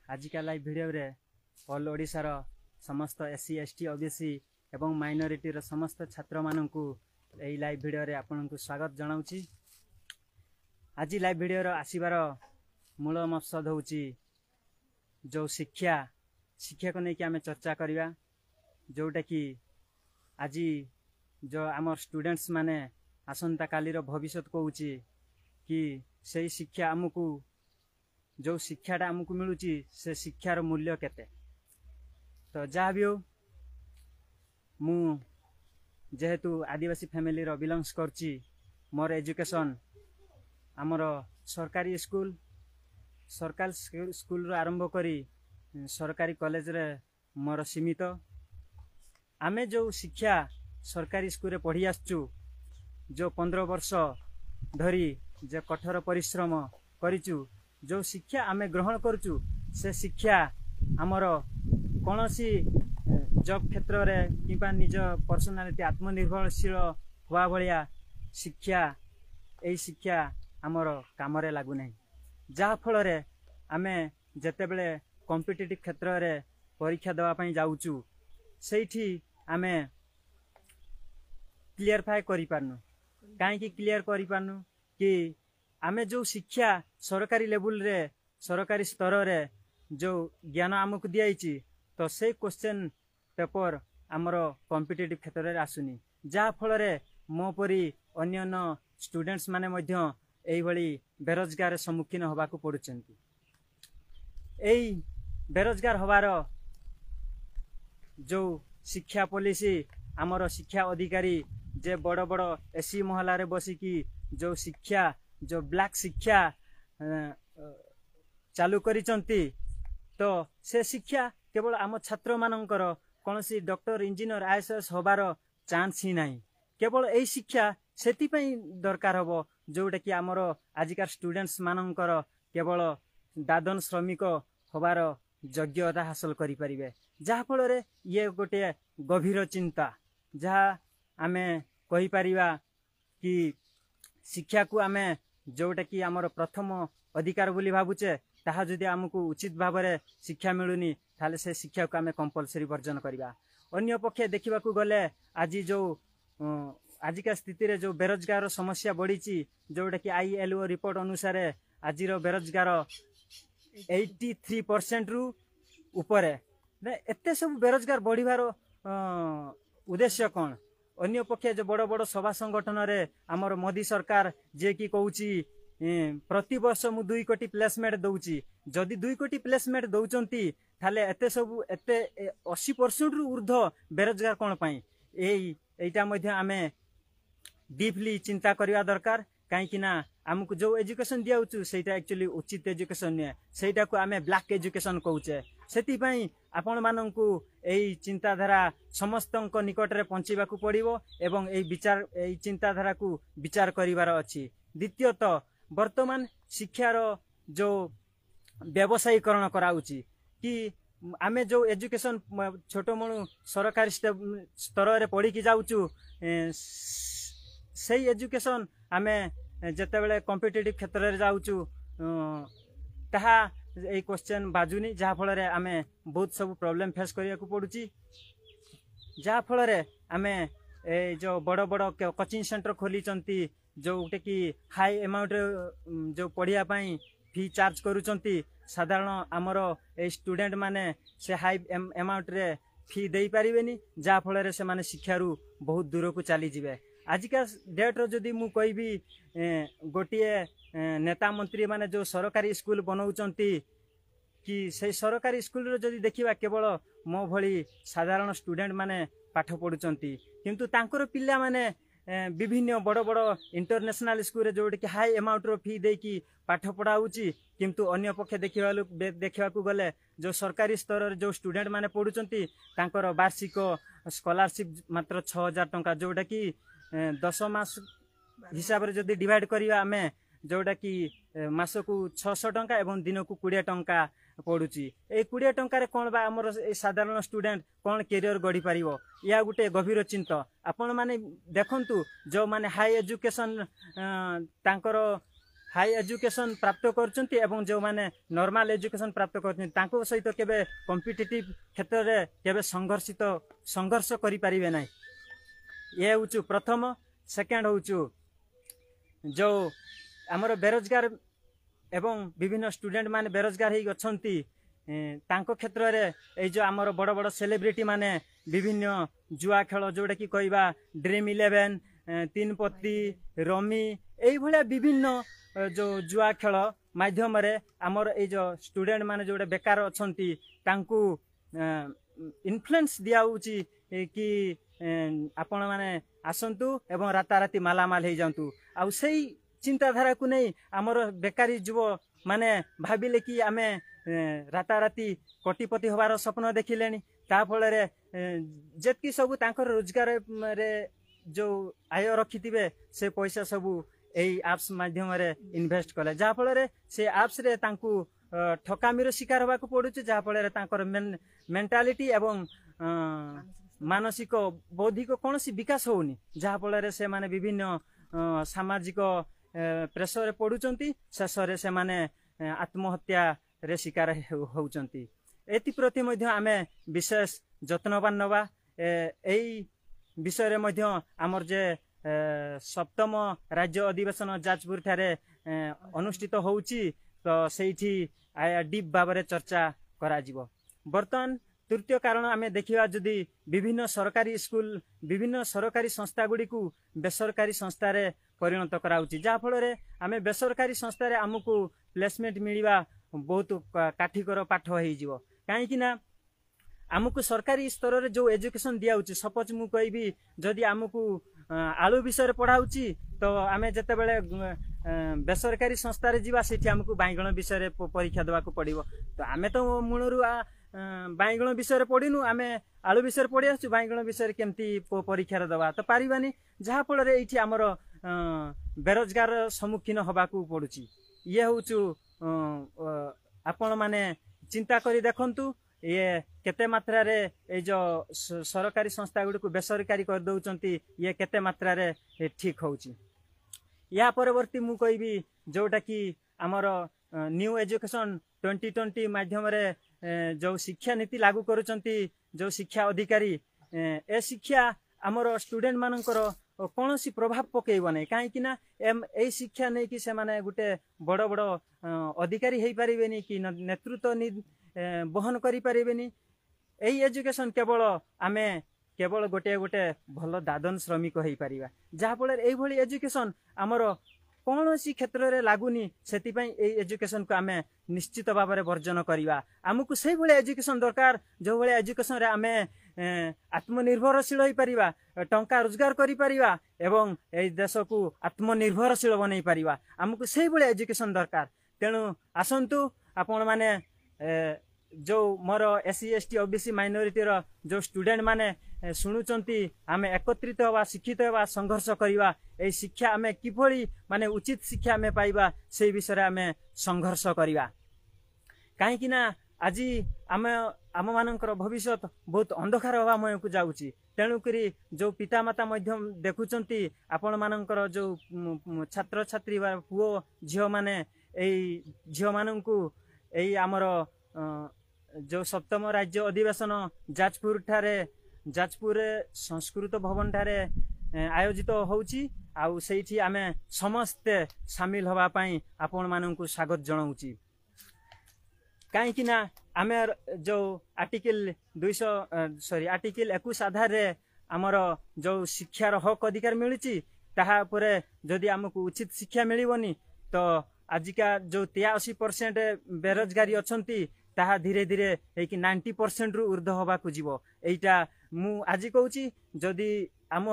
आजिका live video रे all ओडिशार समस्त एससी एसटी ओबीसी एवं माइनॉरिटी रो समस्त छात्र माननकु एई लाइव वीडियो रे आपनकु स्वागत जनाउची। आज लाइव वीडियो रो आसीबार मूल मकसद होउची जो शिक्षा को लेकिन आम चर्चा करवा, जोटा कि आज जो आम स्टूडेंट्स माने आसंता कालीर भविष्य कहूची कि सही शिक्षा आमको जो शिक्षाटा आमको मिलूची से शिक्षार मूल्य केते। तो जहाँ भी हो मु जेहेतु आदिवासी फैमिली रो बिलोंग्स करची, मोर एजुकेशन आमर सरकारी स्कूल रो आरंभ करी सरकारी कॉलेज रे मोर सीमित। आमे जो शिक्षा सरकारी स्कूल रे पढ़ी आसचु, जो 15 वर्ष धरी जे कठोर परिश्रम करिचु, जो शिक्षा आमे ग्रहण करचु, से शिक्षा आमर कौनसी जॉब क्षेत्र रे किंबा निज पर्सनालिटी आत्मनिर्भरशील हुआ भलिया शिक्षा एई शिक्षा आमर काम रे लागु नै। जहा फल रे आमे जते बेले कॉम्पिटिटिव क्षेत्र रे परीक्षा देवा पई जाउचु, सेठी आमे क्लियरफाई करि पारनु। काहे कि क्लियर करि पारनु कि आमे जो शिक्षा सरकारी लेवल रे सरकारी स्तर रे जो ज्ञान आमको दियाइची, तो से क्वेश्चन पेपर आमर कॉम्पिटिटिव क्षेत्र रे आसुनी। जहा फल रे मो परी अन्य स्टूडेंट्स माने मध्य एई भली बेरोजगार सम्मुखीन होबा को पड़ुचंती। एई बेरोजगार होबार जो शिक्षा पॉलिसी आमर शिक्षा अधिकारी जे बड़ बड़ एसी महला रे बसी की जो शिक्षा जो ब्लैक शिक्षा चालू करिचंती, तो से शिक्षा केवल आम छात्र मानकर कौनसी डॉक्टर इंजीनियर आईएएस होबार चांस ही नहीं। केवल एई शिक्षा सेति पई दरकार हबो जोटा कि आमर आजिकार स्टूडेंट्स मानकर केवल दादन श्रमिक होबार योग्यता हासिल करि परिबे। जहा फल रे ये गोटे गभीर चिंता, जहा आमे कहि परिबा कि शिक्षा को आमे जोटा कि आमर प्रथम अधिकार बोली भाबुचे, ताहा जदि आमको उचित भाव में शिक्षा मिलुनी ताले से शिक्षा को आमे कंपलसरी वर्जन करबा। अन्य पक्षे देखा गले आज जो आजिका स्थिति रे जो बेरोजगार समस्या बढ़ी, जोटा कि ILO रिपोर्ट अनुसार आज बेरोजगार 83% रु ऊपर। एते सब बेरोजगार बढ़िबार उद्देश्य कौन? अन्य पक्षे जो बड़ बड़ सभा संगठन रे आमर मोदी सरकार जे कि कहूची प्रति वर्ष मु 2 कोटी प्लेसमेंट दउची। जदि 2 कोटी प्लेसमेंट दउचंती थाले एते सब एते 80% रु ऊर्ध्व बेरोजगार कौन पाई? एटा मध्य आमे डीपली चिंता करिया दरकार। काहे कि ना हमको जो एजुकेशन दियाउचु सेटा एक्चुअली उचित एजुकेशन ने, सेटा को आमे ब्लैक एजुकेशन कहूचे। सेति पई आपण माननकु एई चिंताधारा समस्तक निकट रे पहुंचीबा को पड़िबो एवं एई चिंताधारा को विचार करिवार अछि। द्वितीयतः वर्तमान शिक्षार जो व्यवसायीकरण कराउची कि आमे जो एजुकेशन छोटो मणु सरकारी स्तर रे पढ़ी कि जाउचु, सही एजुकेशन आमे जते बेले कॉम्पिटिटिव क्षेत्र रे जाउचु ताहा ए क्वेश्चन बाजुनी, जहा फल रे आमे बहुत सब प्रॉब्लम फेस करिया को पड़ुची। जहा फल रे आमे ए जो बड़ बड़ कोचिंग सेंटर खोली चंती, जो उटे कि हाई अमाउंट जो पढ़िया पई फी चार्ज करूचंती, साधारण आमर ए स्टूडेंट माने से हाई अमाउंट रे फी देई परिबेनी, जहा फल रे से माने शिक्षारू बहुत दूर को चली जिवे। आजिका डेट रो जदि मु कहबी गोटिए नेता मंत्री माने जो सरकारी स्कूल बनाउचंती कि से सरकारी स्कूल रो जदि देखिबा केवल मो भली साधारण स्टूडेंट माने पाठ पढुचंती, किंतु तांकर पिल्ला माने विभिन्न बड़ बड़ इंटरनेशनल स्कूल रे जोट कि हाई अमाउंट रो फी दे कि पाठ पढ़ाउची, किंतु अन्य पक्षे देखा गले जो सरकारी स्तर रे जो स्टूडेंट माने पढुचंती तांकर वार्षिक स्कॉलरशिप मात्र 6000 टंका, जोटा कि 10 मास हिसाब रे जदि डिवाइड करिया आमे जोटा कि मास को 600 टंका एवं दिन को 20 टंका पड़ुची। ए 20 टंका रे कोन बा हमर साधारण स्टूडेंट कोन कैरियर गढ़ी पारिबो? या गुटे गभीर चिंता। आपण माने देखंतु जो माने हाई एजुकेशन तांकर हाई एजुकेशन प्राप्त करछंती एवं जो माने नॉर्मल एजुकेशन प्राप्त करछंती तांको सहित केबे कॉम्पिटिटिव क्षेत्र रे केबे संघर्ष करि परिबे नै। ये होचु प्रथम। सेकंड होचु जो हमर बेरोजगार एवं विभिन्न स्टूडेंट माने बेरोजगार ही अछंती तांको क्षेत्र रे ए जो हमर बड़ बड़ सेलिब्रिटी माने विभिन्न जुआ खेल जोडा कि कहबा ड्रीम 11 तीन पत्ती रमी एई भलिया विभिन्न जो जुआ खेल माध्यम रे हमर ए जो स्टूडेंट माने जोडा बेकार अछंती तांको इन्फ्लुएंस दिया होची कि आपण माने आसंतु एवं राताराती मालामाल हो जातु आ चिंताधारा को नहीं आमर बेकारी युव माने भाविले कि आमे राताराती कोटिपति होबार स्वप्न देखिले ताफल जेतकी सब तांकर रोजगार रे जो आय रखिथिबे से पैसा सब एई एप्स माध्यम रे इन्वेस्ट कले जहा फल से एप्स रे तांकु ठकामीर शिकार होबा को पड़ुछ जहा फल तांकर मेंटालिटी एवं मानसिक बौद्धिक कौन सी विकास होनी जहा फल से माने विभिन्न सामाजिक प्रेसर पड़ुचंती शेषरे से माने आत्महत्या रे शिकार होउचंती। एति प्रति मध्य आमे विशेष जत्नवान नवा एई विषय रे मध्य आमर जे सप्तम राज्य अधिवेशन जाजपुर ठारे अनुष्ठित होउची तो सेठी डीप भाव चर्चा करा जिवो। वर्तमान तृतीय कारण आमे देखिवा जदि विभिन्न सरकारी स्कूल विभिन्न सरकारी संस्था गुडी को बेसरकारी संस्था रे परिणत कराउची जहा फल रे आमे बेसरकारी संस्था रे हमकु प्लेसमेंट मिलिबा बहुत काठिकर पाठ होई जिवो काहे कि ना हमकु सरकारी स्तर रे जो एजुकेशन दिया होची सपोज मु कहबी जदि हमकु आलू विषय रे पढ़ाउची तो आमे जते बेले बेसरकारी संस्था रे जीवा सेठी हमकु बाइगण विषय रे परीक्षा देबा को पड़िबो तो आमे तो मूलरू बाइगण विषय रे पढ़िनु आमे आलू विषय रे पढ़ि आछु बाइगण विषय रे केमती परीक्षा रे दबा तो पारिबानी जहा फल रे एठी हमर बेरोजगार सम्मुखीन होबा को पड़ुची। ये होचु आपण माने चिंता करी देखंतु ये केते मात्रा रे ए जो सरकारी संस्था गुडी को बेसरकारी कर दउचंती ये केते मात्रा रे ठीक होउची। या परवर्ती मु कहबी जोटा कि हमर न्यू एजुकेशन 2020 माध्यम रे जो शिक्षा नीति लागू करूचंती जो शिक्षा अधिकारी ए शिक्षा हमर स्टूडेंट मानकर कौन सी प्रभाव पकेइब नै काहे कि ना ए शिक्षा नै कि से माने गुटे बड़ बड़ अधिकारी हेई परिबेनी कि नेतृत्व बहन करि परिबेनी। एई एजुकेशन केवल आमे केवल गोटे गोटे भल दादन श्रमिक हेई परिबा जहा फल एई भली एजुकेशन हमर कौन सी क्षेत्र रे लागुनी सेति पई एई एजुकेशन को आमे निश्चित भाव में वर्जन करिवा। हमकु सेई भली एजुकेशन दरकार जो भली एजुकेशन रे आमे आत्मनिर्भरशील होई परिबा टंका रोजगार करि परिबा एवं एई देश को आत्मनिर्भरशील बनै परिबा हमकु सेई भली एजुकेशन दरकार। तेणु आसंतु आपण माने जो मोर एससी एसटी ओबीसी माइनॉरिटी रो जो स्टूडेंट माने शुणुचंती आमे एकत्रित होवा शिक्षित होवा संघर्ष करिवा ए शिक्षा आमे किभली माने उचित शिक्षा आमे पाइबा से विषय आमे संघर्ष करिवा काहे कि ना आज आम मानकर भविष्य बहुत अंधकार हवामय को जाउची। तेणु करी जो पिता माता मध्यम देखुचंती आपण मानकर जो छात्र छात्री बा पुओ झियो माने एई झियो माननकु एई आमर जो सप्तम राज्य अधिवेशन जाजपुर संस्कृत भवन ठारे आयोजित होउची आउ सेठी आमे समस्ते शामिल होबा पई आपण माननकु स्वागत जणाउची। काहे कि ना आमे जो आर्टिकल 21 आधार रे हमर जो शिक्षार हक अधिकार मिलुची ताहा परे जदि हमकु उचित शिक्षा मिलिबनी तो आजिका जो 83% बेरोजगारी अछंती ताहा धीरे धीरे हेकि 90% रु ऊर्ध्व होबा को जीवो। एइटा मु आज कहूची जदि आम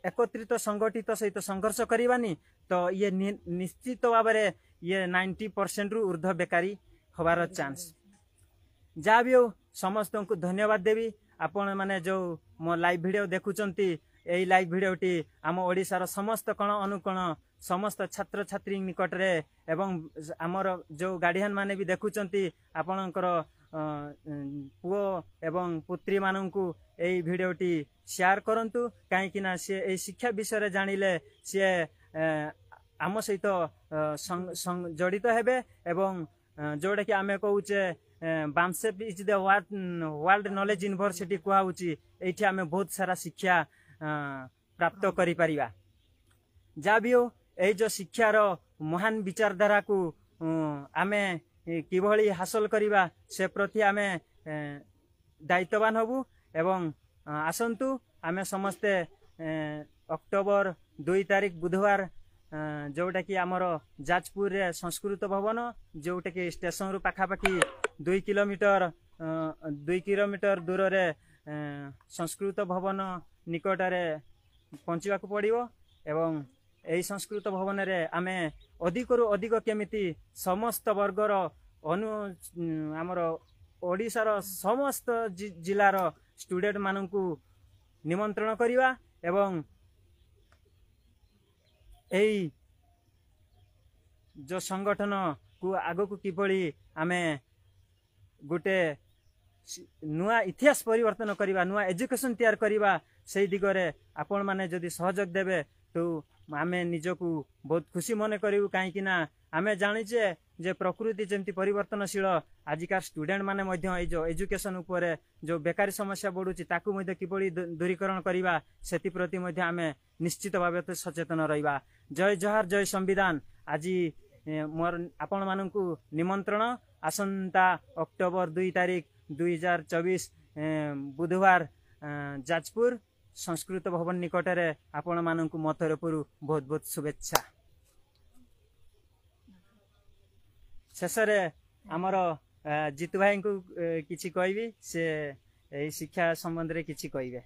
एकत्रित संगठित सहित संघर्ष करिवानी तो ये निश्चित भाव में ये 90% रु ऊर्ध्व बेकारी होबार चांस। जहाँ भी हो समस्त को धन्यवाद देवी। आपण माने जो मो लाइव वीडियो देखुचंती एई लाइव वीडियोटी आम ओडिशार समस्त कण अनुकण समस्त छात्र छात्री निकट रे एवं आमर जो गार्डियन माने भी देखुचंती आपणकर पुओ एवं पुत्री माननकु एई वीडियोटी शेयर करंतु काहे कि ना से एई शिक्षा विषय रे जानिले से आम सहित जड़ित हेबे एवं जोड़ा कि आम कहे BAMCEF is the world knowledge university कहूँ ये आम बहुत सारा शिक्षा प्राप्त करि परिबा। जहाँ भी हो यही जो शिक्षार महान विचारधारा को आमे किभली हासिल करिबा से प्रति आमे दायित्ववान हबु एवं आसंतु आमे समस्ते अक्टोबर 2 तारिख बुधवार जोटा कि आमर जाजपुर रे संस्कृत भवन जोटा कि स्टेशन रु पाखापाखि 2 किलोमीटर दूर रे संस्कृत भवन निकट रे पहुँचवा को पड़िबो एवं यही संस्कृत भवन रे आमे अधिक रु अधिक केमिति समस्त वर्गर आमर ओडिशार समस्त जिलार स्टूडेंट माननकु निमंत्रण करिवा एवं यही जो संगठन को आगो को किभली आमे गोटे नुआ इतिहास परिवर्तन करिवा नुआ एजुकेशन तैयार करिवा से दिगरे आपण माने जदि सहयोग देबे तो आमे निजकू बहुत खुशी मन करू कहीं आमे जानिचे जे प्रकृति जमती परिवर्तनशील आजिका स्टूडेंट माने मध्य जो एजुकेशन उपरे जो बेकारी समस्या बढ़ुची ताकू मध्य किभली दूरीकरण करिवा सेति प्रति मध्य आमे निश्चित भाव सचेतन रहिबा। जय जोहार जय संविधान। आज मोर आपण माननकू निमंत्रण आसंता अक्टोबर 2 तारिख 2024 बुधवार जाजपुर संस्कृत भवन निकट रे आपण माननकू मो तरफरु बहुत बहुत शुभेच्छा। शेषरे आमर जीतू भाई को किछि कहबी से एही शिक्षा संबंध रे किछि कहबे।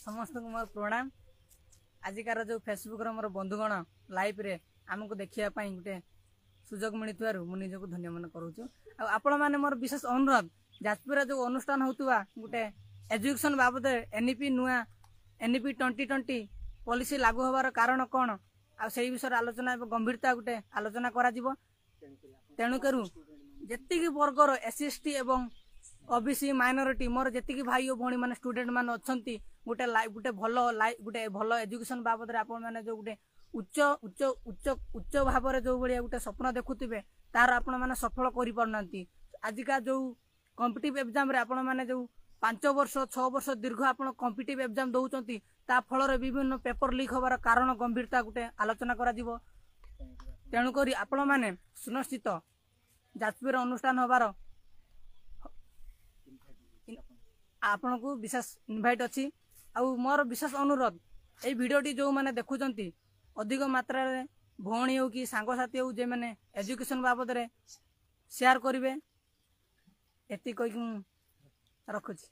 समस्त को मोर प्रणाम। आजिकार जो फेसबुक रो मोर बंधुगण लाइव रे हमको देखिया पाई गुटे सुजोग मिलिथुवारु मु निजको धन्य मन करूछु। आ आपण माने मोर विशेष अनुरोध जाजपुर जो अनुष्ठान होतुवा गुटे एजुकेशन बाबद एनईपी नुआ एनईपी 2020 पॉलिसी लागू होबार कारण कोन आ सेही विषय आलोचना एवं गंभीरता गुटे आलोचना करा जिवो। तेणु करू जेतिकी वर्गर एससी एवं ओबीसी माइनॉरिटी मोर जेतिकी भाई और भणी माने स्टूडेंट माने अछंती गुटे भलो एजुकेशन बाबद रे आपण माने जो गुटे उच्च उच्च उच्च उच्च भाव रे जो बलिया गुटे स्वप्न देखुतिबे तार आपण माने सफल करि परनांती। आजिका जो कॉम्पिटिटिव एग्जाम रे आपण माने जो 5 वर्ष 6 वर्ष दीर्घ आपण कॉम्पिटिटिव एग्जाम दउचंती ता फल रे विभिन्न पेपर लीक होबार कारण गंभीरता गुटे आलोचना करा जिवो। तेणु करी आपण माने सुनिश्चित जाजपुर अनुष्ठान होबार आपण को विशेष इनवाइट अछि। आ मोर विशेष अनुरोध ए वीडियोटी जो माने देखुचंती अधिक मात्रा रे भौणी हो कि सांगसाथी हो जे माने एजुकेशन बाबद रे शेयर करिवे एति कहि रखुछि।